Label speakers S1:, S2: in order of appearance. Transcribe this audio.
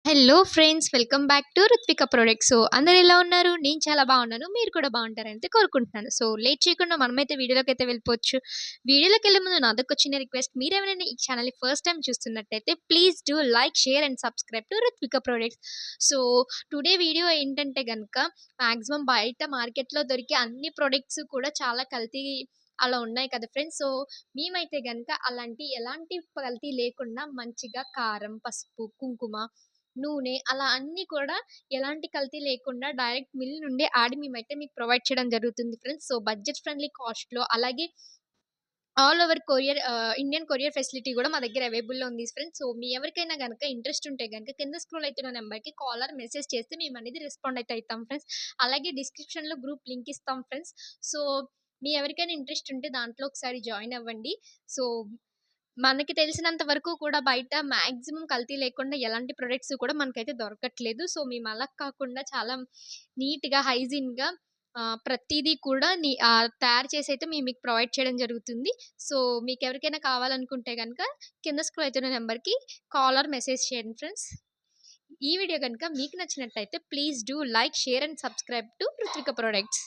S1: Hello friends, welcome back to Ruthvika products. అందరు ఎలా ఉన్నారు? నేను చాలా బాగున్నాను. మీరు కూడా బాగుంటారని కోరుకుంటున్నాను. సో లేట్ చేయకుండా మనమైతే వీడియోలోకి అయితే వెళ్ళిపోవచ్చు. వీడియోలోకి వెళ్ళే ముందు నాదొక చిన్న రిక్వెస్ట్. మీరు ఎవరైనా ఈ ఛానల్ని ఫస్ట్ టైం చూస్తున్నట్టయితే please do like, share and subscribe to Ruthvika products. So today video ఏంటంటే కనుక మ్యాక్సిమం బయట మార్కెట్లో దొరికే అన్ని ప్రొడక్ట్స్ కూడా చాలా కల్తీ అలా ఉన్నాయి కదా ఫ్రెండ్స్. సో మేమైతే గనుక ఎలాంటి కల్తీ లేకుండా మంచిగా కారం, పసుపు, కుంకుమ, నూనె అలా అన్నీ కూడా ఎలాంటి కల్తీ లేకుండా డైరెక్ట్ మిల్ నుండే ఆడి మేమైతే మీకు ప్రొవైడ్ చేయడం జరుగుతుంది ఫ్రెండ్స్. సో బడ్జెట్ ఫ్రెండ్లీ కాస్ట్‌లో అలాగే all over Indian courier facility గూడా మా దగ్గర అవైలబుల్‌లో ఉంది ఫ్రెండ్స్. సో మీ ఎవరికైనా గనక ఇంట్రెస్ట్ ఉంటే గనక కింద స్క్రోల్ అయితున్న నంబర్‌కి కాల్ ఆర్ మెసేజ్ చేస్తే మేమనేది రెస్పాండ్ అయితే అయితాం ఫ్రెండ్స్. అలాగే డిస్క్రిప్షన్‌లో గ్రూప్ లింక్ ఇస్తాం ఫ్రెండ్స్. సో మీ ఎవరికైనా ఇంట్రెస్ట్ ఉంటే దాంట్లో ఒకసారి జాయిన్ అవ్వండి. సో మనకి తెలిసినంత వరకు కూడా బయట మాక్సిమం కల్తీ లేకుండా ఎలాంటి ప్రొడక్ట్స్ కూడా మనకైతే దొరకట్లేదు. సో మేము అలా కాకుండా చాలా నీట్‌గా, హైజీన్‌గా ప్రతీదీ కూడా తయారు చేసైతే మేము మీకు ప్రొవైడ్ చేయడం జరుగుతుంది. సో మీకెవరికైనా కావాలనుకుంటే గనక కింద స్క్రోల్ అవుతున్న నంబర్‌కి కాల్ ఆర్ మెసేజ్ చేయండి ఫ్రెండ్స్. ఈ వీడియో గనుక మీకు నచ్చినట్టయితే please do like, share and subscribe to Ruthvika products.